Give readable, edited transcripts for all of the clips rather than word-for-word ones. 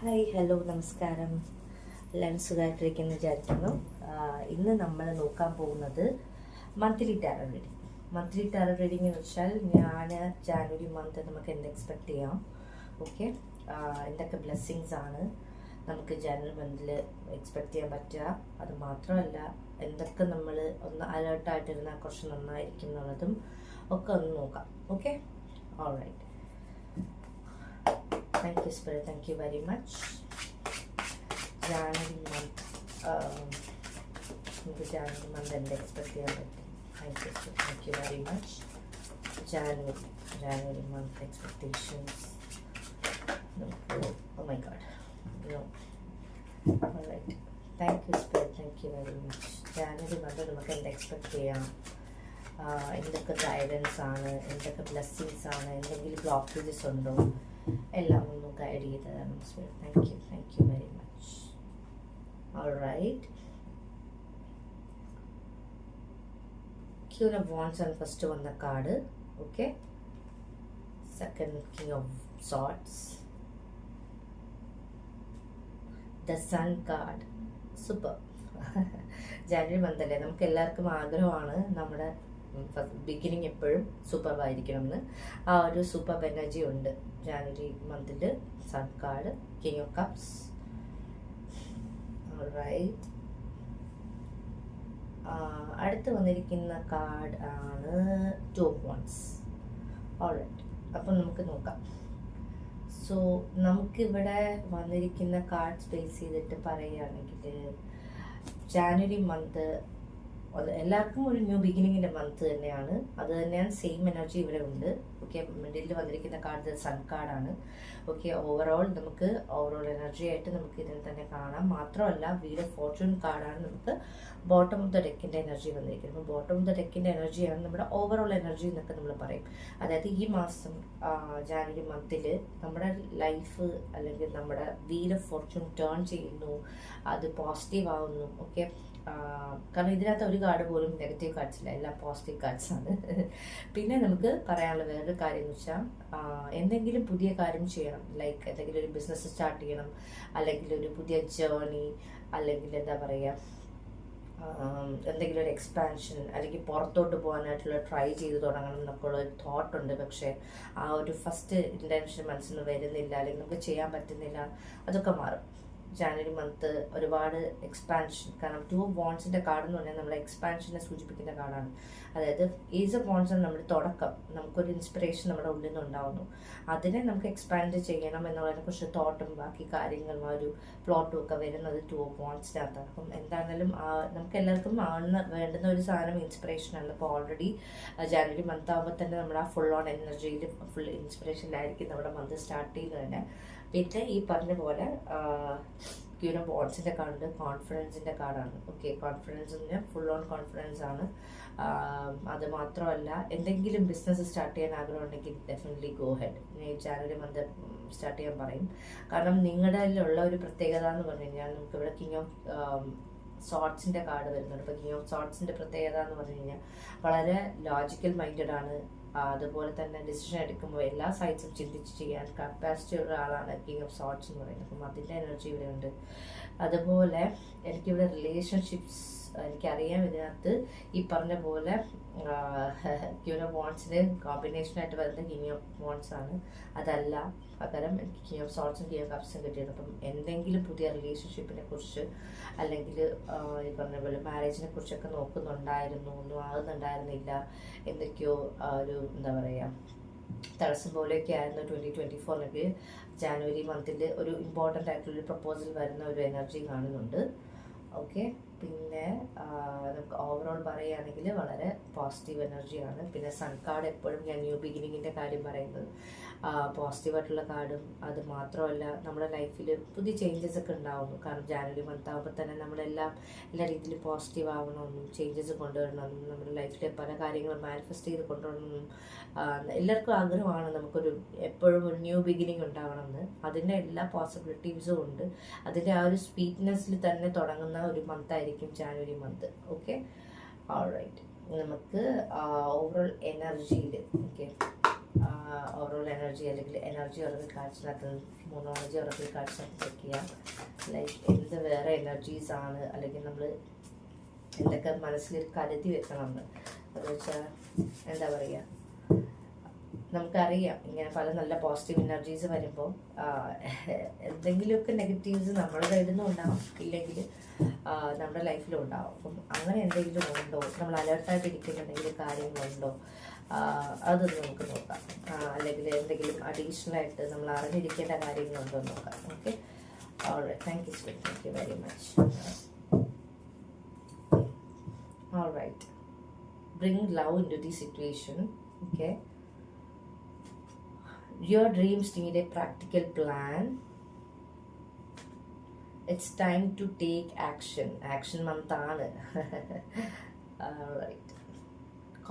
Hi hello നമസ്കാരം. എല്ലാവരും സുഖമായിട്ടിരിക്കുന്നു വിചാരിക്കുന്നു. ഇന്ന് നമ്മൾ നോക്കാൻ പോകുന്നത് monthly tarot reading. Monthly tarot reading എന്ന് വെച്ചാൽ ജാനുവരി മന്ത് നമുക്ക് എന്ത് എക്സ്പെക്ട് ചെയ്യാം, ഓക്കെ, എന്തൊക്കെ ബ്ലെസ്സിങ്സ് ആണ് നമുക്ക് ജാനുവരി മന്തിൽ എക്സ്പെക്ട് ചെയ്യാൻ പറ്റുക, അത് മാത്രമല്ല എന്തൊക്കെ നമ്മൾ ഒന്ന് അലേർട്ടായിട്ടിരുന്നാൽ കുറച്ച് നന്നായിരിക്കും എന്നുള്ളതും ഒക്കെ ഒന്ന് നോക്കാം. Okay, alright. Thank you, Spirit. Thank you very much. January month. January month and expect you. Thank you, Spirit. Thank you very much. January month expectations. No. Oh my God. No. All right. Thank you, Spirit. Thank you very much. January month നമുക്ക് എന്ത് expect ചെയ്യാം, എന്തൊക്കെ guidance ആണ്, എന്തൊക്കെ blessings ആണ്, എന്തെങ്കിലും blockages ഉണ്ടോ, എല്ലാം ഒന്ന് ഗൈഡ് ചെയ്ത് തരണം. Thank you very much. Alright, queen of wands ആണ് ഫസ്റ്റ് വന്ന card. Okay, second king of swords, the sun card. Super. January മന്തല്ലേ, നമുക്ക് എല്ലാവർക്കും ആഗ്രഹമാണ് നമ്മുടെ ബിഗിനിങ് എപ്പോഴും സൂപ്പർ ആയിരിക്കണം എന്ന്. ആ ഒരു സൂപ്പർ എനർജി ഉണ്ട് ജാനുവരി മന്തിൽ. Sun card, king of cups. Alright, അടുത്ത് വന്നിരിക്കുന്ന കാർഡ് ആണ് ടു ഓഫ് വാണ്ട്സ്. ഓൾറൈറ്റ്, അപ്പം നമുക്ക് നോക്കാം. സോ നമുക്കിവിടെ വന്നിരിക്കുന്ന കാർഡ് സ്പേസ് ചെയ്തിട്ട് പറയുകയാണെങ്കിൽ ജാനുവരി മന്ത് എല്ലാവർക്കും ഒരു ന്യൂ ബിഗിനിങ്ങിൻ്റെ മന്ത് തന്നെയാണ്. അത് തന്നെയാണ് സെയിം എനർജി ഇവിടെ ഉണ്ട്. ഓക്കെ, മിഡിൽ വന്നിരിക്കുന്ന കാർഡ് സൺ കാർഡാണ്. ഓക്കെ, നമുക്ക് ഓവറോൾ എനർജി ആയിട്ട് നമുക്ക് ഇതിൽ തന്നെ കാണാം. മാത്രമല്ല വീൽ ഓഫ് ഫോർച്യൂൺ കാർഡാണ് നമുക്ക് ബോട്ടം ഓഫ് ദ ഡെക്കിൻ്റെ എനർജി വന്നിരിക്കുന്നത്. അപ്പോൾ ബോട്ടം ഓഫ് ദ ഡെക്കിൻ്റെ എനർജിയാണ് നമ്മുടെ ഓവറോൾ എനർജി എന്നൊക്കെ നമ്മൾ പറയും. അതായത് ഈ മാസം ജാനുവരി മന്തിൽ നമ്മുടെ ലൈഫ് അല്ലെങ്കിൽ നമ്മുടെ വീൽ ഓഫ് ഫോർച്യൂൺ ടേൺ ചെയ്യുന്നു, അത് പോസിറ്റീവ് ആവുന്നു. ഓക്കെ, കാരണം ഇതിനകത്ത് ഒരു കാർഡ് പോലും നെഗറ്റീവ് കാർഡ്സ് ഇല്ല, എല്ലാം പോസിറ്റീവ് കാർഡ്സ് ആണ്. പിന്നെ നമുക്ക് പറയാനുള്ള വേറൊരു കാര്യം എന്ന് വെച്ചാൽ എന്തെങ്കിലും പുതിയ കാര്യം ചെയ്യണം, ലൈക്ക് എന്തെങ്കിലും ഒരു ബിസിനസ് സ്റ്റാർട്ട് ചെയ്യണം, അല്ലെങ്കിൽ ഒരു പുതിയ ജേർണി, അല്ലെങ്കിൽ എന്താ പറയുക, എന്തെങ്കിലും ഒരു എക്സ്പാൻഷൻ, അല്ലെങ്കിൽ പുറത്തോട്ട് പോകാനായിട്ടുള്ള ട്രൈ ചെയ്ത് തുടങ്ങണം എന്നൊക്കെ ഉള്ള ഒരു തോട്ടുണ്ട്. പക്ഷേ ആ ഒരു ഫസ്റ്റ് ഇൻറ്റൻഷൻ മനസ്സിൽ നിന്ന് വരുന്നില്ല, അല്ലെങ്കിൽ നമുക്ക് ചെയ്യാൻ പറ്റുന്നില്ല, അതൊക്കെ മാറും. ജാനുവരി മന്ത് ഒരുപാട് എക്സ്പാൻഷൻ, കാരണം ടു ഓഫ് വാണ്ട്സിൻ്റെ കാർഡ് എന്ന് പറഞ്ഞാൽ നമ്മുടെ എക്സ്പാൻഷനെ സൂചിപ്പിക്കുന്ന കാർഡാണ്. അതായത് ഏജ് ഓഫ് വാണ്ട്സ് ആണ് നമ്മുടെ തുടക്കം, നമുക്കൊരു ഇൻസ്പിറേഷൻ നമ്മുടെ ഉള്ളിൽ നിന്ന് ഉണ്ടാവുന്നു, അതിനെ നമുക്ക് എക്സ്പാൻഡ് ചെയ്യണം എന്നുള്ളതിനെ കുറിച്ച് തോട്ടും ബാക്കി കാര്യങ്ങളും ആ ഒരു പ്ലോട്ടും ഒക്കെ വരുന്നത് ടു ഓഫ് വാണ്ട്സിനകത്താണ്. അപ്പം എന്താണെങ്കിലും നമുക്ക് എല്ലാവർക്കും വേണ്ടുന്ന ഒരു സാധനം ഇൻസ്പിറേഷനാണ്. ഇപ്പോൾ ഓൾറെഡി ജാനുവരി മന്ത് ആകുമ്പോൾ തന്നെ നമ്മുടെ ആ ഫുൾ ഓൺ എനർജിയിൽ ഫുൾ ഇൻസ്പിറേഷനിലായിരിക്കും നമ്മുടെ മന്ത് സ്റ്റാർട്ട് ചെയ്യുന്നത് തന്നെ. പിന്നെ ഈ പറഞ്ഞ പോലെ ക്യൂൻ ഓഫ് വാണ്ട്സിൻ്റെ കാർഡ് കോൺഫിഡൻസിൻ്റെ കാർഡാണ്. ഓക്കെ, കോൺഫിഡൻസ് എന്ന് പറഞ്ഞാൽ ഫുൾ ഓൺ കോൺഫിഡൻസ് ആണ്. അത് മാത്രമല്ല എന്തെങ്കിലും ബിസിനസ് സ്റ്റാർട്ട് ചെയ്യാൻ ആഗ്രഹം ഉണ്ടെങ്കിൽ definitely go head. January month start ചെയ്യാൻ പറയും. കാരണം നിങ്ങളുടെ ഉള്ള ഒരു പ്രത്യേകത എന്ന് പറഞ്ഞു കഴിഞ്ഞാൽ നമുക്കിവിടെ കിങ് ഓഫ് സോർട്സിൻ്റെ കാർഡ് വരുന്നുണ്ട്. ഇപ്പോൾ കിങ് ഓഫ് സോർട്സിൻ്റെ പ്രത്യേകത എന്ന് പറഞ്ഞു കഴിഞ്ഞാൽ വളരെ ലോജിക്കൽ മൈൻഡഡ് ആണ്. അതുപോലെ തന്നെ ഡിസിഷൻ എടുക്കുമ്പോൾ എല്ലാ സൈഡ്സും ചിന്തിച്ച് ചെയ്യാൻ കപ്പാസിറ്റി ഉള്ള ആളാണ് കിങ് ഓഫ് സോർട്സ് എന്ന് പറയുന്നത്. അപ്പം അതിൻ്റെ എനർജി ഇവിടെ ഉണ്ട്. അതുപോലെ എനിക്കിവിടെ റിലേഷൻഷിപ്സ് എനിക്കറിയാം. ഇതിനകത്ത് ഈ പറഞ്ഞ പോലെ ക്യൂൻ ഓഫ് വാണ്ട്സിന് കോമ്പിനേഷനായിട്ട് വരുന്നത് കിങ് ഓഫ് വാണ്ട്സ് ആണ്. അതല്ല പകരം എനിക്ക് കിങ് ഓഫ് സോർട്സും കിങ് ഓഫ് കപ്സും കിട്ടിയത്. അപ്പം എന്തെങ്കിലും പുതിയ റിലേഷൻഷിപ്പിനെ കുറിച്ച് അല്ലെങ്കിൽ ഈ പറഞ്ഞ പോലെ മാരേജിനെ കുറിച്ചൊക്കെ നോക്കുന്നുണ്ടായിരുന്നു, ഒന്നും ആകുന്നുണ്ടായിരുന്നില്ല, എന്തൊക്കെയോ ഒരു എന്താ പറയുക തടസ്സം പോലെയൊക്കെ ആയിരുന്നു 2024 ജാനുവരി മന്തിൽ ഒരു ഇമ്പോർട്ടൻ്റ് ആയിട്ടുള്ളൊരു പ്രപ്പോസൽ വരുന്ന ഒരു എനർജി കാണുന്നുണ്ട്. ഓക്കെ, പിന്നെ നമുക്ക് ഓവറോൾ പറയുകയാണെങ്കിൽ വളരെ പോസിറ്റീവ് എനർജിയാണ്. പിന്നെ സൺ കാർഡ് എപ്പോഴും ഞാൻ ന്യൂ ബിഗിനിങ്ങിൻ്റെ കാര്യം പറയുന്നത് പോസിറ്റീവായിട്ടുള്ള കാർഡും. അത് മാത്രമല്ല നമ്മുടെ ലൈഫിൽ പുതിയ ചേഞ്ചസ് ഒക്കെ ഉണ്ടാവുന്നു. കാരണം ജാനുവരി മന്ത് ആകുമ്പോൾ തന്നെ എല്ലാ രീതിയിലും പോസിറ്റീവ് ആവണമെന്നും ചേഞ്ചസ് കൊണ്ടുവരണമെന്നും നമ്മുടെ ലൈഫിലെ പല കാര്യങ്ങളും മാനിഫെസ്റ്റ് ചെയ്ത് കൊണ്ടുവരണമെന്നും എല്ലാവർക്കും ആഗ്രഹമാണ്. നമുക്കൊരു എപ്പോഴും ഒരു ന്യൂ ബിഗിനിങ് ഉണ്ടാവണമെന്ന്. അതിൻ്റെ എല്ലാ പോസിബിലിറ്റീസും ഉണ്ട്. അതിൻ്റെ ആ ഒരു സ്വീറ്റ്നെസ്സിൽ തന്നെ തുടങ്ങുന്ന ഒരു മന്തായിരിക്കും ജാനുവരി മന്ത്. ഓക്കെ, ഓൾറൈറ്റ്, നമുക്ക് ഓവറോൾ എനർജിയിൽ ഓക്കെ ഓവറോൾ എനർജി അല്ലെങ്കിൽ എനർജി ഉറവിൽ കാഴ്ചനകത്ത് മോണോളജി ഉറവിൽ കാഴ്ചനകത്ത് ചെക്ക് ചെയ്യാം. ലൈക്ക് എന്ത് വേറെ എനർജീസ് ആണ്, അല്ലെങ്കിൽ നമ്മൾ എന്തൊക്കെ മനസ്സിൽ കരുതി വെക്കണമെന്ന്. എന്ന് വെച്ചാൽ എന്താ പറയുക, നമുക്കറിയാം ഇങ്ങനെ പല നല്ല പോസിറ്റീവ് എനർജീസ് വരുമ്പോൾ എന്തെങ്കിലുമൊക്കെ നെഗറ്റീവ്സ് നമ്മുടെ സൈഡിൽ നിന്നും ഉണ്ടാവും, ഇല്ലെങ്കിൽ നമ്മുടെ ലൈഫിലും ഉണ്ടാവും. അപ്പം അങ്ങനെ എന്തെങ്കിലും ഉണ്ടോ, നമ്മൾ അലേർട്ടായിട്ട് ഇരിക്കുന്ന എന്തെങ്കിലും കാര്യങ്ങളുണ്ടോ, അതൊന്ന് നമുക്ക് നോക്കാം. അല്ലെങ്കിൽ എന്തെങ്കിലും അഡീഷണൽ ആയിട്ട് നമ്മൾ അറിഞ്ഞിരിക്കേണ്ട കാര്യങ്ങളുണ്ടോ എന്ന് നോക്കാം. Okay, alright, thank you so, thank you very much. Alright, bring love into the situation. Okay, your dreams need a practical plan. It's time to take action month aanu. All right,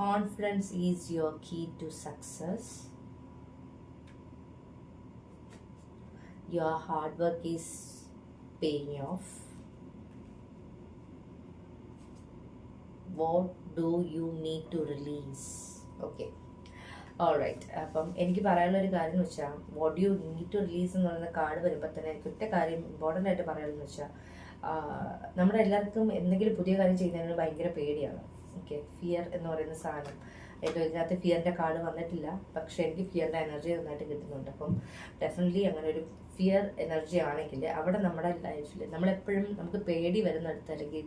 confidence is your key to success. Your hard work is paying off. What do you need to release? Okay, alright. അപ്പം എനിക്ക് പറയാനുള്ളൊരു കാര്യം എന്ന് വെച്ചാൽ, what you need to release എന്ന് പറയുന്ന card വരുമ്പോൾ തന്നെ എനിക്ക് ഒറ്റ കാര്യം ഇമ്പോർട്ടൻ്റ് ആയിട്ട് പറയാനുള്ളതെന്ന് വെച്ചാൽ, നമ്മുടെ എല്ലാവർക്കും എന്തെങ്കിലും പുതിയ കാര്യം ചെയ്യുന്നതിന് ഭയങ്കര പേടിയാണ്. ഓക്കെ, ഫിയർ എന്ന് പറയുന്ന സാധനം, ഇതിനകത്ത് ഫിയറിൻ്റെ കാർഡ് വന്നിട്ടില്ല, പക്ഷേ എനിക്ക് ഫിയറിൻ്റെ എനർജി നന്നായിട്ട് കിട്ടുന്നുണ്ട്. അപ്പം ഡെഫിനറ്റ്ലി അങ്ങനെ ഒരു ഫിയർ എനർജി ആണെങ്കിൽ അവിടെ നമ്മുടെ ലൈഫിൽ നമ്മളെപ്പോഴും നമുക്ക് പേടി വരുന്നിടത്ത്, അല്ലെങ്കിൽ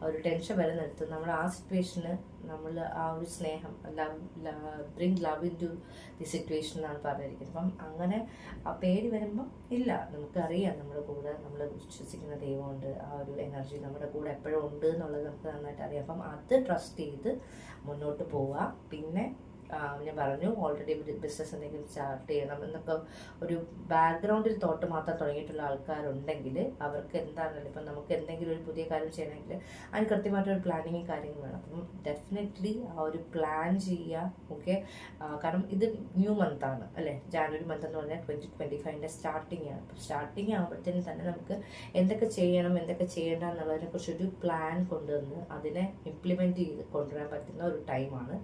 ഒരു ടെൻഷൻ വരുന്നിടത്ത്, നമ്മൾ ആ സിറ്റുവേഷന് നമ്മൾ ആ ഒരു സ്നേഹം, bring love into the situation എന്നാണ് പറഞ്ഞിരിക്കുന്നത്. അപ്പം അങ്ങനെ ആ പേടി വരുമ്പം ഇല്ല, നമുക്കറിയാം നമ്മുടെ കൂടെ നമ്മൾ വിശ്വസിക്കുന്ന ദൈവമുണ്ട്, ആ ഒരു എനർജി നമ്മുടെ കൂടെ എപ്പോഴും ഉണ്ട് എന്നുള്ളത് നമുക്ക് നന്നായിട്ട് അറിയാം. അപ്പം അത് ട്രസ്റ്റ് ചെയ്ത് മുന്നോട്ട് പോവുക. പിന്നെ ഞാൻ പറഞ്ഞു, ഓൾറെഡി ബിസിനസ് എന്തെങ്കിലും സ്റ്റാർട്ട് ചെയ്യണം എന്നൊക്കെ ഒരു ബാക്ക്ഗ്രൗണ്ടിൽ തോട്ട് മാത്രം തുടങ്ങിയിട്ടുള്ള ആൾക്കാരുണ്ടെങ്കിൽ അവർക്ക് എന്താണെങ്കിലും, ഇപ്പം നമുക്ക് എന്തെങ്കിലും ഒരു പുതിയ കാര്യം ചെയ്യണമെങ്കിൽ അതിന് കൃത്യമായിട്ടൊരു പ്ലാനിങ്ങും കാര്യങ്ങളും വേണം. അപ്പം ഡെഫിനറ്റ്ലി ആ ഒരു പ്ലാൻ ചെയ്യുക. ഓക്കെ, കാരണം ഇത് ന്യൂ മന്ത് ആണ് അല്ലേ, ജാനുവരി മന്ത് എന്ന് പറഞ്ഞാൽ 2025 സ്റ്റാർട്ടിങ് ആണ്. അപ്പം സ്റ്റാർട്ടിങ് ആകുമ്പോഴത്തേനും തന്നെ നമുക്ക് എന്തൊക്കെ ചെയ്യണം, എന്തൊക്കെ ചെയ്യേണ്ട എന്നുള്ളതിനെ കുറിച്ചൊരു പ്ലാൻ കൊണ്ടുവന്ന് അതിനെ ഇംപ്ലിമെൻറ്റ് ചെയ്ത് കൊണ്ടുവരാൻ പറ്റുന്ന ഒരു ടൈമാണ്.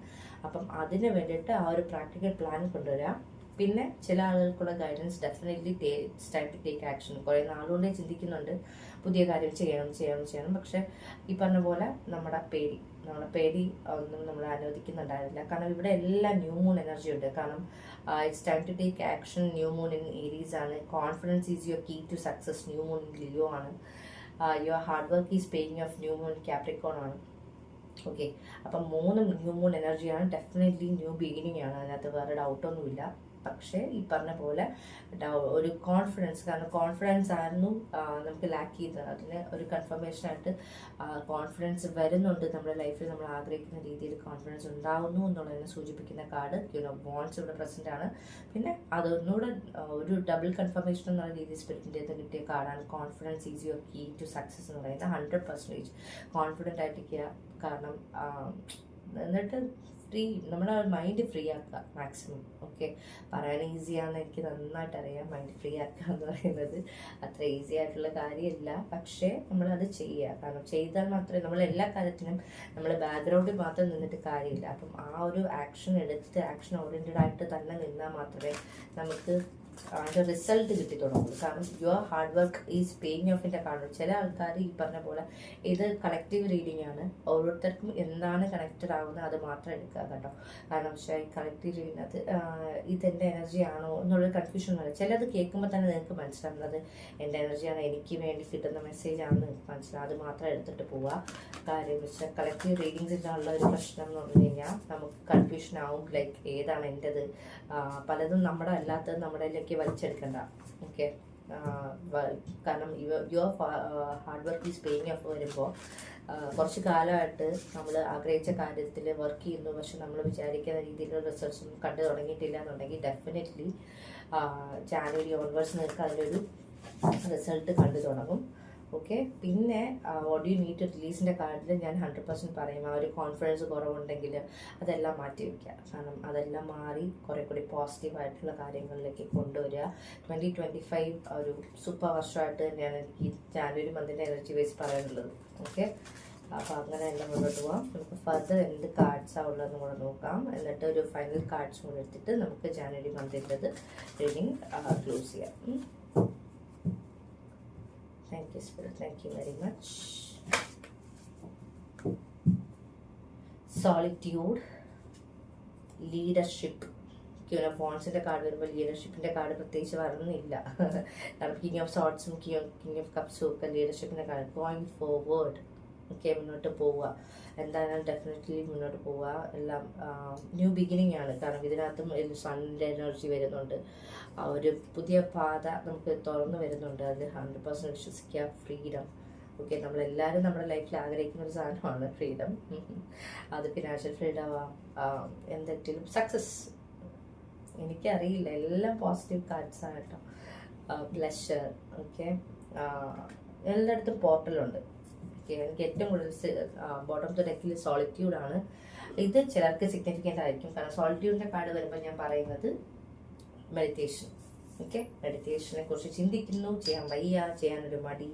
അപ്പം അതിന് വേണ്ടിയിട്ട് ആ ഒരു പ്രാക്ടിക്കൽ പ്ലാൻ കൊണ്ടുവരാം. പിന്നെ ചില ആളുകൾക്കുള്ള guidance, definitely it's time to take action. കുറേ നാളുകൊണ്ടേ ചിന്തിക്കുന്നുണ്ട് പുതിയ കാര്യം ചെയ്യണം, പക്ഷെ ഈ പറഞ്ഞ പോലെ നമ്മുടെ പേടി ഒന്നും നമ്മൾ അനുവദിക്കുന്നുണ്ടായിരുന്നില്ല. കാരണം ഇവിടെ എല്ലാം ന്യൂ മൂൺ എനർജി ഉണ്ട്. കാരണം it's time to take action. New moon in Aries ആണ്. Confidence is your key to success. New moon in Leo ആണ്. Your hard work is paying off. New moon Capricorn ആണ്. Okay, അപ്പം 3 new moon എനർജിയാണ്. Definitely new beginning ആണ്, അതിനകത്ത് വേറെ ഡൗട്ടൊന്നുമില്ല. പക്ഷേ ഈ പറഞ്ഞ പോലെ ഒരു കോൺഫിഡൻസ്, കാരണം കോൺഫിഡൻസ് ആയിരുന്നു നമുക്ക് ലാക്ക് ചെയ്തത്. അതിന് ഒരു കൺഫർമേഷനായിട്ട് കോൺഫിഡൻസ് വരുന്നുണ്ട് നമ്മുടെ ലൈഫിൽ. നമ്മൾ ആഗ്രഹിക്കുന്ന രീതിയിൽ കോൺഫിഡൻസ് ഉണ്ടാകുന്നു എന്നുള്ളതിനെ സൂചിപ്പിക്കുന്ന കാർഡ് വോൺസ് ഇവിടെ പ്രസന്റ് ആണ്. പിന്നെ അതൊന്നുകൂടെ ഒരു ഡബിൾ കൺഫർമേഷൻ എന്നുള്ള രീതിയിൽ സ്പിരിറ്റിൻ്റെ അടുത്ത് കിട്ടിയ കാർഡാണ്. Confidence is your key to success എന്ന് പറയുന്നത്. 100% കോൺഫിഡൻ്റ് ആയിട്ടിരിക്കുക. കാരണം എന്നിട്ട് നമ്മുടെ മൈൻഡ് ഫ്രീ ആക്കുക മാക്സിമം. ഓക്കെ, പറയാൻ ഈസിയാണെന്ന് എനിക്ക് നന്നായിട്ട് അറിയാം. മൈൻഡ് ഫ്രീ ആക്കുക എന്ന് പറയുന്നത് അത്ര ഈസി ആയിട്ടുള്ള കാര്യമല്ല, പക്ഷേ നമ്മളത് ചെയ്യുക. കാരണം ചെയ്താൽ മാത്രമേ, നമ്മൾ എല്ലാ കാര്യത്തിനും നമ്മൾ ബാക്ക്ഗ്രൗണ്ടിൽ മാത്രം നിന്നിട്ട് കാര്യമില്ല. അപ്പം ആ ഒരു ആക്ഷൻ എടുത്ത് ആക്ഷൻ ഓറിയൻറ്റഡ് ആയിട്ട് തന്നെ നിന്നാൽ മാത്രമേ നമുക്ക് അതിൻ്റെ റിസൾട്ട് കിട്ടി തുടങ്ങുള്ളൂ. കാരണം your hard work is paying ഓഫിൻ്റെ കാണും. ചില ആൾക്കാർ ഈ പറഞ്ഞ പോലെ ഇത് കളക്റ്റീവ് റീഡിംഗ് ആണ്. ഓരോരുത്തർക്കും എന്താണ് കണക്റ്റഡ് ആവുന്നത് അത് മാത്രം എടുക്കുക കേട്ടോ. കാരണം പക്ഷേ ഈ കളക്റ്റീവ് റീഡിങ്ങിനകത്ത് ഇതെൻ്റെ എനർജി ആണോ എന്നുള്ളൊരു കൺഫ്യൂഷൻ വരും. ചിലത് കേൾക്കുമ്പോൾ തന്നെ നിങ്ങൾക്ക് മനസ്സിലാവുന്നത് എൻ്റെ എനർജിയാണ്, എനിക്ക് വേണ്ടി കിട്ടുന്ന മെസ്സേജ് ആണെന്ന് മനസ്സിലാവും. അത് മാത്രം എടുത്തിട്ട് പോവുക. കാര്യം വെച്ചാൽ കളക്റ്റീവ് റീഡിങ്സിനുള്ള ഒരു പ്രശ്നം എന്ന് പറഞ്ഞു കഴിഞ്ഞാൽ നമുക്ക് കൺഫ്യൂഷൻ ആവും. ലൈക്ക് ഏതാണ് എൻ്റെത്, പലതും നമ്മുടെ അല്ലാത്തത് നമ്മുടെ വലിച്ചെടുക്കണ്ട. ഓക്കെ, കാരണം your hard work is paying of വരുമ്പോൾ കുറച്ച് കാലമായിട്ട് നമ്മൾ ആഗ്രഹിച്ച കാര്യത്തിൽ വർക്ക് ചെയ്യുന്നു, പക്ഷെ നമ്മൾ വിചാരിക്കുന്ന രീതിയിലുള്ള റിസൾട്ട്സ് ഒന്നും കണ്ടു തുടങ്ങിയിട്ടില്ല എന്നുണ്ടെങ്കിൽ ഡെഫിനറ്റ്ലി ജാനുവരി ഓൺവേഴ്സ് നിങ്ങൾക്ക് അതിലൊരു റിസൾട്ട് കണ്ടു തുടങ്ങും. ഓക്കെ, പിന്നെ വാട്ട് യു നീഡ് ടു റിലീസിൻ്റെ കാർഡിൽ ഞാൻ 100% പറയും. ആ ഒരു കോൺഫിഡൻസ് കുറവുണ്ടെങ്കിൽ അതെല്ലാം മാറ്റി വയ്ക്കുക. കാരണം അതെല്ലാം മാറി കുറേ കൂടി പോസിറ്റീവായിട്ടുള്ള കാര്യങ്ങളിലേക്ക് കൊണ്ടുവരിക. 2025 ഒരു സൂപ്പർ വർഷമായിട്ട് തന്നെയാണ് എനിക്ക് ജാനുവരി മന്തിൻ്റെ എനർജി വൈസ് പറയാനുള്ളത്. ഓക്കെ, അപ്പോൾ അങ്ങനെ എല്ലാം മുന്നോട്ട് പോകാം. നമുക്ക് ഫർദർ എന്ത് കാർഡ്സാണ് ഉള്ളതെന്ന് കൂടെ നോക്കാം. എന്നിട്ട് ഒരു ഫൈനൽ കാർഡ്സ് കൂടെ എടുത്തിട്ട് നമുക്ക് ജാനുവരി മന്തിൻ്റെത് റീഡിങ് ക്ലോസ് ചെയ്യാം. Thank you spirit, thank you very much. Solitude, leadership. Queen of വാൺസിൻ്റെ കാർഡ് വരുമ്പോൾ ലീഡർഷിപ്പിൻ്റെ കാർഡ് പ്രത്യേകിച്ച് വരണമെന്നില്ല. കാരണം കിങ് ഓഫ് സോർട്സും കിങ് ഓഫ് കപ്സും ഒക്കെ ലീഡർഷിപ്പിൻ്റെ കാർഡ്. ഗോയിങ് ഫോർവേഡ്, ഓക്കെ, മുന്നോട്ട് പോവുക. എന്തായാലും ഡെഫിനറ്റ്ലി മുന്നോട്ട് പോവുക. എല്ലാം ന്യൂ ബിഗിനിങ് ആണ്. കാരണം ഇതിനകത്തും സണ്ണിൻ്റെ എനർജി വരുന്നുണ്ട്. ഒരു പുതിയ പാത നമുക്ക് തുറന്നു വരുന്നുണ്ട്. അതിൽ 100% വിശ്വസിക്കുക. ഫ്രീഡം, ഓക്കെ, നമ്മളെല്ലാവരും നമ്മുടെ ലൈഫിൽ ആഗ്രഹിക്കുന്ന ഒരു സാധനമാണ് ഫ്രീഡം. അത് ഫിനാൻഷ്യൽ ഫ്രീഡം ആവാം, എന്തെങ്കിലും സക്സസ്. എനിക്കറിയില്ല, എല്ലാം പോസിറ്റീവ് കാർഡ്സ് ആണ് കേട്ടോ. പ്ലഷർ, ഓക്കെ, എല്ലായിടത്തും പോർട്ടലുണ്ട്. ഓക്കെ, എനിക്ക് ഏറ്റവും കൂടുതൽ ബോട്ടം ടു ഡെക്കിൽ സോളിറ്റ്യൂഡാണ്. ഇത് ചിലർക്ക് സിഗ്നിഫിക്കൻ്റ് ആയിരിക്കും. കാരണം സോളിറ്റ്യൂഡിൻ്റെ കാർഡ് വരുമ്പോൾ ഞാൻ പറയുന്നത് മെഡിറ്റേഷൻ. ഓക്കെ, മെഡിറ്റേഷനെ കുറിച്ച് ചിന്തിക്കുന്നു, ചെയ്യാൻ വയ്യ, ചെയ്യാനൊരു മടി,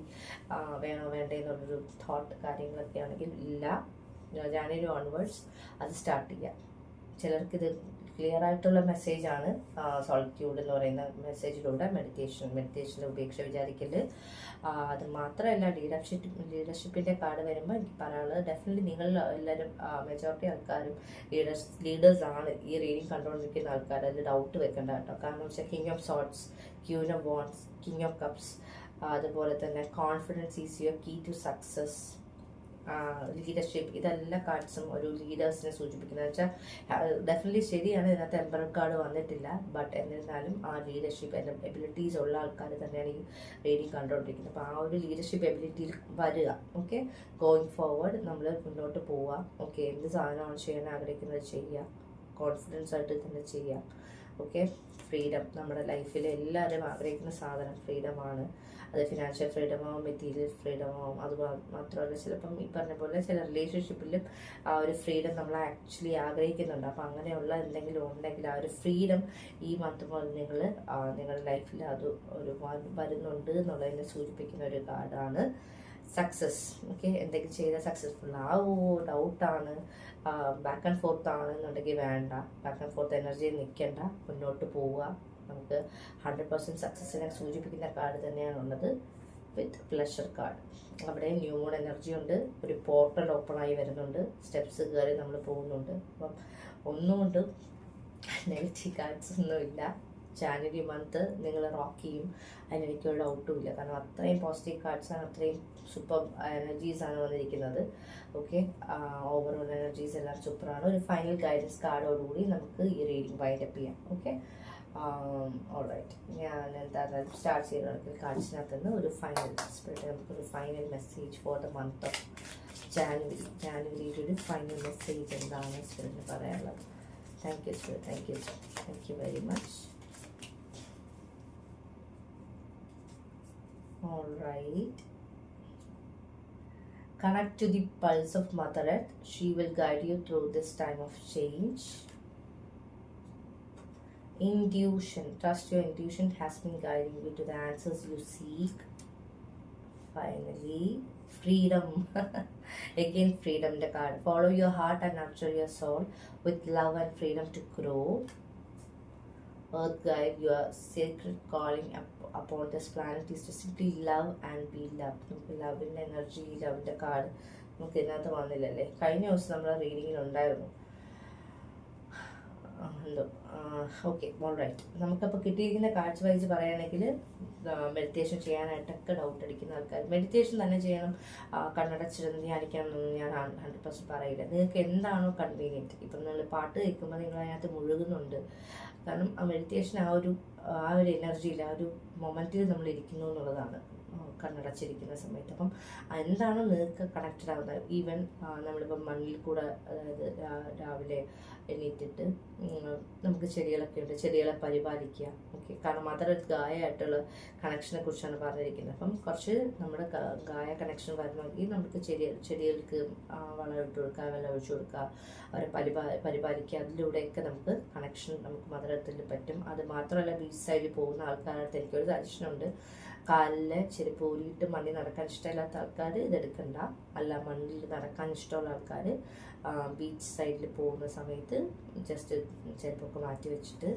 വേണോ വേണ്ടേ എന്നുള്ളൊരു തോട്ട് കാര്യങ്ങളൊക്കെ ആണെങ്കിൽ ഇല്ല, ജാനുവരി ഓൺവേർഡ്സ് അത് സ്റ്റാർട്ട് ചെയ്യാം. ചിലർക്കിത് ക്ലിയർ ആയിട്ടുള്ള മെസ്സേജാണ് സോളിറ്റ്യൂഡ് എന്ന് പറയുന്ന മെസ്സേജിലൂടെ മെഡിറ്റേഷൻ്റെ ഉപേക്ഷ വിചാരിക്കൽ. അത് മാത്രമല്ല, ലീഡർഷിപ്പിൻ്റെ കാർഡ് വരുമ്പോൾ എനിക്ക് പറയാനുള്ളത്, ഡെഫിനറ്റ്ലി നിങ്ങൾ എല്ലാവരും മെജോറിറ്റി ആൾക്കാരും ലീഡേഴ്സാണ്. ഈ റീഡിങ് കണ്ടുകൊണ്ടിരിക്കുന്ന ആൾക്കാർ അതിൽ ഡൗട്ട് വെക്കേണ്ട കേട്ടോ. കാരണം വെച്ചാൽ king of swords, queen of wands, king of cups, അതുപോലെ തന്നെ confidence is your key to success, leadership. ഇതെല്ലാ കാർഡ്സും ഒരു ലീഡേഴ്സിനെ സൂചിപ്പിക്കുന്നത് വെച്ചാൽ ഡെഫിനറ്റ്ലി ശരിയാണ്. ഇതിനകത്ത് എംപറർ കാർഡ് വന്നിട്ടില്ല. ബട്ട് എന്നിരുന്നാലും ആ ലീഡർഷിപ്പ് എബിലിറ്റീസ് ഉള്ള ആൾക്കാർ തന്നെയാണ് ഈ റീഡിങ് കണ്ടുകൊണ്ടിരിക്കുന്നത്. അപ്പോൾ ആ ഒരു ലീഡർഷിപ്പ് എബിലിറ്റിയിൽ വരിക. ഓക്കെ, ഗോയിങ് ഫോർവേഡ്, നമ്മൾ മുന്നോട്ട് പോവുക. ഓക്കെ, എന്ത് സാധനമാണ് ചെയ്യാൻ ആഗ്രഹിക്കുന്നത് ചെയ്യുക, കോൺഫിഡൻസ് ആയിട്ട് തന്നെ ചെയ്യുക. ഓക്കെ, ഫ്രീഡം, നമ്മുടെ ലൈഫിൽ എല്ലാവരും ആഗ്രഹിക്കുന്ന സാധനം ഫ്രീഡമാണ്. അത് ഫിനാൻഷ്യൽ ഫ്രീഡമാവും, മെറ്റീരിയൽ ഫ്രീഡമാവും. അത് മാത്രമല്ല, ചിലപ്പം ഈ പറഞ്ഞ പോലെ ചില റിലേഷൻഷിപ്പിലും ആ ഒരു ഫ്രീഡം നമ്മൾ ആക്ച്വലി ആഗ്രഹിക്കുന്നുണ്ട്. അപ്പം അങ്ങനെയുള്ള എന്തെങ്കിലും ഉണ്ടെങ്കിൽ ആ ഒരു ഫ്രീഡം ഈ മന്ത് മുതൽ നിങ്ങളുടെ ലൈഫിൽ അത് ഒരു വരുന്നുണ്ട് എന്നുള്ളതിനെ സൂചിപ്പിക്കുന്ന ഒരു കാർഡാണ്. സക്സസ്, ഓക്കെ, എന്തെങ്കിലും ചെയ്താൽ സക്സസ്ഫുൾ ആവുമോ ഡൗട്ടാണ്. ബാക്ക് ആൻഡ് ഫോർത്ത് ആണെന്നുണ്ടെങ്കിൽ വേണ്ട, ബാക്ക് ആൻഡ് ഫോർത്ത് എനർജിയിൽ നിൽക്കേണ്ട, മുന്നോട്ട് പോവുക. നമുക്ക് 100% സക്സസ്സിനെ സൂചിപ്പിക്കുന്ന കാർഡ് തന്നെയാണ് ഉള്ളത് വിത്ത് പ്ലഷർ കാർഡ്. അവിടെ ന്യൂ മൂൺ എനർജി ഉണ്ട്, ഒരു പോർട്ടൽ ഓപ്പൺ ആയി വരുന്നുണ്ട്, സ്റ്റെപ്സ് കയറി നമ്മൾ പോകുന്നുണ്ട്. അപ്പം ഒന്നുകൊണ്ട് നെഗറ്റീവ് കാർഡ്സ് ഒന്നുമില്ല. ജാനുവരി മന്ത് നിങ്ങൾ റോക്ക് ചെയ്യും, അതിനെനിക്കൊരു ഡൗട്ടും ഇല്ല. കാരണം അത്രയും പോസിറ്റീവ് കാർഡ്സാണ്, അത്രയും സൂപ്പർ എനർജീസാണ് വന്നിരിക്കുന്നത്. ഓക്കെ, ഓവറോൾ എനർജീസ് എല്ലാം സൂപ്പറാണ്. ഒരു ഫൈനൽ ഗൈഡൻസ് കാർഡോടുകൂടി നമുക്ക് ഈ റീഡിങ് വൈൻഡപ്പ് ചെയ്യാം. ഓക്കെ, ഓൾറൈറ്റ്, ഞാൻ എന്തായാലും സ്റ്റാർട്ട് ചെയ്യണമെങ്കിൽ കാർഡ്സിനകത്ത് നിന്ന് ഒരു ഫൈനൽ സ്പിരിറ്റ്, നമുക്കൊരു final message for the month of ജാനുവരിയുടെ ഒരു ഫൈനൽ മെസ്സേജ് എന്താണ് സ്പിരിറ്റിന് പറയാനുള്ളത്? Thank you spirit, thank you very much. Alright. Connect to the pulse of Mother Earth. She will guide you through this time of change. Intuition. Trust your intuition has been guiding you to the answers you seek. Finally, freedom. Again, freedom the card. Follow your heart and nurture your soul with love and freedom to grow. Earth guide, your sacred calling upon this planet is to simply love and be loved. നമുക്ക് ലവിൻ്റെ energy, ലവിൻ്റെ card നമുക്ക് ഇതിനകത്ത് വന്നില്ലല്ലേ? കഴിഞ്ഞ ദിവസം നമ്മൾ റീഡിങ്ങിലുണ്ടായിരുന്നു. എന്തോ okay, alright. നമുക്കപ്പോൾ കിട്ടിയിരിക്കുന്ന cards wise പറയുകയാണെങ്കിൽ മെഡിറ്റേഷൻ ചെയ്യാനായിട്ടൊക്കെ ഡൗട്ട് അടിക്കുന്ന ആൾക്കാർ മെഡിറ്റേഷൻ തന്നെ ചെയ്യണം, കണ്ണടച്ചിരുന്ന് ധ്യാനിക്കണം എന്നൊന്നും ഞാൻ 100% പറയില്ല. നിങ്ങൾക്ക് എന്താണോ കൺവീനിയൻറ്റ്. ഇപ്പം നിങ്ങൾ പാട്ട് കേൾക്കുമ്പോൾ നിങ്ങൾ അതിനകത്ത് മുഴുകുന്നുണ്ട്. കാരണം ആ മെഡിറ്റേഷൻ ആ ഒരു എനർജിയിൽ, ആ ഒരു മൊമെൻറ്റിൽ നമ്മൾ ഇരിക്കുന്നു എന്നുള്ളതാണ് കണ്ണടച്ചിരിക്കുന്ന സമയത്ത്. അപ്പം എന്താണോ നിങ്ങൾക്ക് കണക്റ്റഡ് ആവുന്നത്. ഈവൻ നമ്മളിപ്പം മണ്ണിൽ കൂടെ, അതായത് രാവിലെ എണീറ്റിട്ട് നമുക്ക് ചെടികളൊക്കെ ഉണ്ട്, ചെടികളെ പരിപാലിക്കുക. ഓക്കെ, കാരണം മദർ എർത്ത് ഗായയായിട്ടുള്ള കണക്ഷനെ കുറിച്ചാണ് പറഞ്ഞിരിക്കുന്നത്. അപ്പം കുറച്ച് നമ്മുടെ ഗായ കണക്ഷൻ വരണമെങ്കിൽ നമുക്ക് ചെടികൾക്ക് വളമിട്ട് കൊടുക്കുക, വെള്ളം ഒഴിച്ചു കൊടുക്കുക, അവരെ പരിപാലിക്കുക. അതിലൂടെയൊക്കെ നമുക്ക് കണക്ഷൻ നമുക്ക് മദർ എർത്തിൽ പറ്റും. അത് മാത്രമല്ല, ബീച്ച് സൈഡിൽ പോകുന്ന ആൾക്കാരുടെ എനിക്കൊരു സജഷനുണ്ട്. കാലിൽ ചെരുപ്പ് ഊരിയിട്ട് മണ്ണിൽ നടക്കാൻ ഇഷ്ടമില്ലാത്ത ആൾക്കാർ ഇതെടുക്കണ്ട. അല്ല, മണ്ണിൽ നടക്കാൻ ഇഷ്ടമുള്ള ആൾക്കാർ ബീച്ച് സൈഡിൽ പോകുന്ന സമയത്ത് ജസ്റ്റ് ചെരുപ്പൊക്കെ മാറ്റി വെച്ചിട്ട്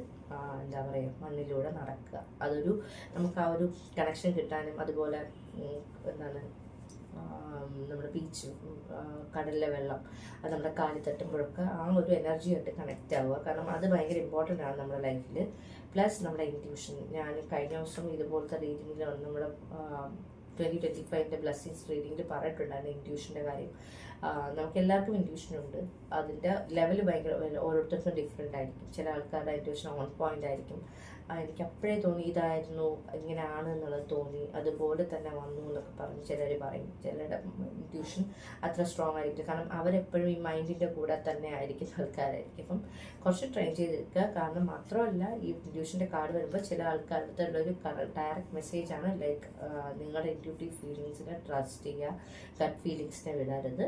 എന്താ പറയുക, മണ്ണിലൂടെ നടക്കുക. അതൊരു നമുക്ക് ആ ഒരു കണക്ഷൻ കിട്ടാനും, അതുപോലെ എന്താണ് നമ്മുടെ ബീച്ച്, കടലിലെ വെള്ളം അത് നമ്മുടെ കാലിൽ തട്ടുമ്പോഴൊക്കെ ആ ഒരു എനർജിയായിട്ട് കണക്റ്റ് ആവുക. കാരണം അത് ഭയങ്കര ഇമ്പോർട്ടൻ്റ് ആണ് നമ്മുടെ ലൈഫിൽ. പ്ലസ് നമ്മുടെ ഇൻറ്റ്യൂഷൻ. ഞാൻ കഴിഞ്ഞ ദിവസം ഇതുപോലത്തെ റീഡിങ്ങിൽ നമ്മുടെ 2025 ബ്ലെസ്സിങ്സ് റീഡിങ്ങിൽ പറഞ്ഞിട്ടുണ്ടായിരുന്നു ഇൻറ്റ്യൂഷൻ്റെ കാര്യം. നമുക്ക് എല്ലാവർക്കും ഇൻറ്റ്യൂഷൻ ഉണ്ട്. അതിൻ്റെ ലെവൽ ഭയങ്കര ഓരോരുത്തർക്കും ഡിഫറെൻ്റ് ആയിരിക്കും. ചില ആൾക്കാരുടെ ഇൻറ്റ്യൂഷൻ ഓൺ പോയിന്റ് ആയിരിക്കും. എനിക്ക് അപ്പോഴേ തോന്നി ഇതായിരുന്നു, ഇങ്ങനെയാണ് എന്നുള്ളത് തോന്നി, അതുപോലെ തന്നെ വന്നു എന്നൊക്കെ പറഞ്ഞ് ചിലർ പറയും. ചിലരുടെ ഇൻറ്റ്യൂഷൻ അത്ര സ്ട്രോങ് ആയിരിക്കും. കാരണം അവരെപ്പോഴും ഈ മൈൻഡിൻ്റെ കൂടെ തന്നെ ആയിരിക്കുന്ന ആൾക്കാരായിരിക്കും. അപ്പം കുറച്ച് ട്രെയിൻ ചെയ്തെടുക്കുക. കാരണം മാത്രമല്ല, ഈ ഇൻറ്റ്യൂഷൻ്റെ കാർഡ് വരുമ്പോൾ ചില ആൾക്കാരുടെ ഉള്ളൊരു ഡയറക്റ്റ് മെസ്സേജാണ്. ലൈക്ക് നിങ്ങളുടെ ഇൻറ്റ്യൂട്ടീവ് ഫീലിങ്സിനെ ട്രസ്റ്റ് ചെയ്യുക, ഗട്ട് ഫീലിങ്സിനെ വിടരുത്,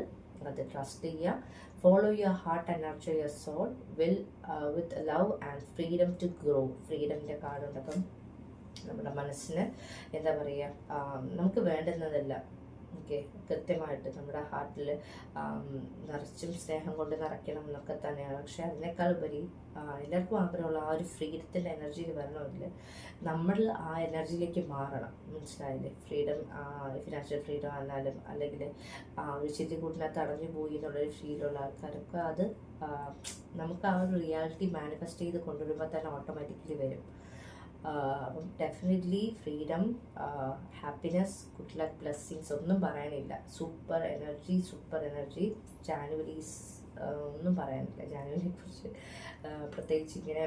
അത് ട്രസ്റ്റ് ചെയ്യുക. Follow your heart and nurture your soul with love and freedom to grow. ഫ്രീഡമിൻ്റെ കാർഡുണ്ട്. അപ്പം നമ്മുടെ മനസ്സിന് എന്താ പറയുക, നമുക്ക് വേണ്ടുന്നതെല്ലാം കൃത്യമായിട്ട് നമ്മുടെ ഹാർട്ടിൽ നിറച്ചും സ്നേഹം കൊണ്ട് നിറയ്ക്കണം എന്നൊക്കെ തന്നെയാണ്. പക്ഷെ അതിനേക്കാൾ ഉപരി എല്ലാവർക്കും ആഗ്രഹമുള്ള ആ ഒരു ഫ്രീഡത്തിൻ്റെ എനർജിയിൽ വരണമെങ്കിൽ നമ്മൾ ആ എനർജിയിലേക്ക് മാറണം. മനസ്സിലായില്ലേ? ഫ്രീഡം, ഫിനാൻഷ്യൽ ഫ്രീഡം ആണെന്നാലും, അല്ലെങ്കിൽ ഒരു ചില്ലിക്കൂട്ടിനകത്ത് അടഞ്ഞു പോയി എന്നുള്ളൊരു ഫീലുള്ള ആൾക്കാരൊക്കെ അത് നമുക്ക് ആ ഒരു റിയാലിറ്റി മാനിഫെസ്റ്റ് ചെയ്ത് കൊണ്ടുവരുമ്പോൾ തന്നെ ഓട്ടോമാറ്റിക്കലി വരും. അപ്പം definitely freedom, happiness, good luck, blessings ഒന്നും പറയാനില്ല. Super energy. ജാനുവരീസ് ഒന്നും പറയാനില്ല. ജാനുവരിയെ കുറിച്ച് പ്രത്യേകിച്ച് ഇങ്ങനെ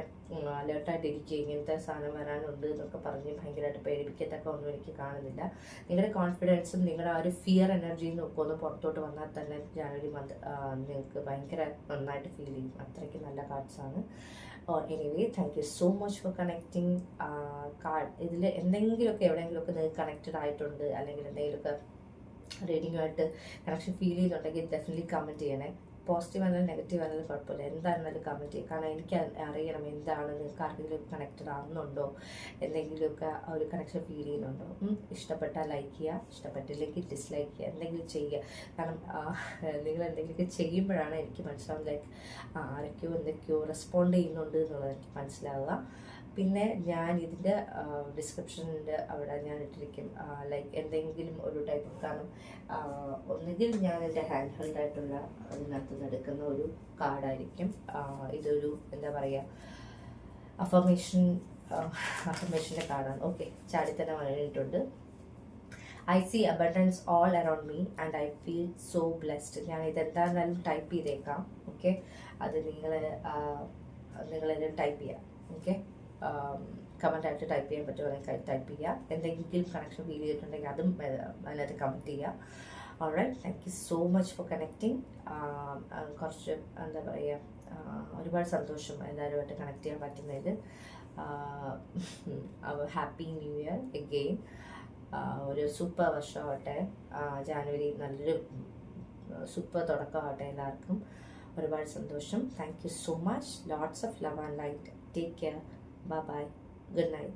അലേർട്ടായിട്ടിരിക്കുക, ഇങ്ങനത്തെ സാധനം വരാനുണ്ട് എന്നൊക്കെ പറഞ്ഞ് ഭയങ്കരമായിട്ട് പേടിപ്പിക്കത്തൊക്കെ ഒന്നും എനിക്ക് കാണുന്നില്ല. നിങ്ങളുടെ കോൺഫിഡൻസും നിങ്ങളുടെ ആ ഒരു ഫിയർ എനർജിയിൽ നിന്നൊക്കെ ഒന്ന് പുറത്തോട്ട് വന്നാൽ തന്നെ ജാനുവരി മന്ത് നിങ്ങൾക്ക് ഭയങ്കര നന്നായിട്ട് ഫീൽ ചെയ്യും. അത്രയ്ക്ക് നല്ല കാർഡ്സാണ്. Anyway, thank you so much for connecting card. ഇതിൽ എന്തെങ്കിലുമൊക്കെ എവിടെയെങ്കിലുമൊക്കെ നിങ്ങൾക്ക് കണക്റ്റഡ് ആയിട്ടുണ്ട്, അല്ലെങ്കിൽ എന്തെങ്കിലുമൊക്കെ റീഡിങ്ങുമായിട്ട് കണക്ഷൻ ഫീൽ ചെയ്യുന്നുണ്ടെങ്കിൽ ഡെഫിനറ്റ്ലി കമൻറ്റ് ചെയ്യണേ. പോസിറ്റീവ് ആണെങ്കിലും നെഗറ്റീവ് ആണെങ്കിലും കുഴപ്പമില്ല, എന്തായിരുന്നാലും കമൻറ്റ് ചെയ്യും. കാരണം എനിക്ക് അറിയണം എന്താണ് നിങ്ങൾക്ക് ആർക്കെങ്കിലും കണക്റ്റഡ് ആവുന്നുണ്ടോ, എന്തെങ്കിലുമൊക്കെ ഒരു കണക്ഷൻ ഫീൽ ചെയ്യുന്നുണ്ടോ. ഇഷ്ടപ്പെട്ടാൽ ലൈക്ക് ചെയ്യുക, ഇഷ്ടപ്പെട്ടില്ലെങ്കിൽ ഡിസ്ലൈക്ക് ചെയ്യുക, എന്തെങ്കിലും ചെയ്യുക. കാരണം നിങ്ങൾ എന്തെങ്കിലുമൊക്കെ ചെയ്യുമ്പോഴാണ് എനിക്ക് മനസ്സിലാവും ലൈക്ക് ആരൊക്കെയോ എന്തൊക്കെയോ റെസ്പോണ്ട് ചെയ്യുന്നുണ്ട് എന്നുള്ളത് എനിക്ക് മനസ്സിലാവുക. പിന്നെ ഞാൻ ഇതിൻ്റെ ഡിസ്ക്രിപ്ഷനിൻ്റെ അവിടെ ഞാൻ ഇട്ടിരിക്കും ലൈക്ക് എന്തെങ്കിലും ഒരു ടൈപ്പ്. കാരണം ഒന്നുകിൽ ഞാൻ എൻ്റെ ഹാൻഡ് ഹെൽഡ് ആയിട്ടുള്ള അതിനകത്ത് നിന്ന് എടുക്കുന്ന ഒരു കാർഡായിരിക്കും. ഇതൊരു എന്താ പറയുക, അഫർമേഷൻ്റെ കാർഡാണ്. ഓക്കെ, ചാടി തന്നെ വന്നിട്ടുണ്ട്. I see abundance all around me and I feel so blessed. ഞാൻ ഇതെന്തായിരുന്നാലും ടൈപ്പ് ചെയ്തേക്കാം. ഓക്കെ, അത് നിങ്ങളെല്ലാം ടൈപ്പ് ചെയ്യാം. ഓക്കെ, കമൻറ്റായിട്ട് ടൈപ്പ് ചെയ്യാൻ പറ്റുമെങ്കിൽ ടൈപ്പ് ചെയ്യുക. എന്തെങ്കിലും കണക്ഷൻ ഫീൽ ചെയ്തിട്ടുണ്ടെങ്കിൽ അതും അതിനകത്ത് കമൻറ്റ് ചെയ്യുക. Alright, thank you so much for connecting. കുറച്ച് എന്താ പറയുക, ഒരുപാട് സന്തോഷം എല്ലാവരുമായിട്ട് കണക്ട് ചെയ്യാൻ പറ്റുന്നതിൽ. Happy new year again. ഒരു സൂപ്പർ വർഷമാവട്ടെ. ജാനുവരി നല്ലൊരു സൂപ്പർ തുടക്കമാവട്ടെ എല്ലാവർക്കും. ഒരുപാട് സന്തോഷം. Thank you so much. Lots of love and light. Take care. Bye bye. Good night.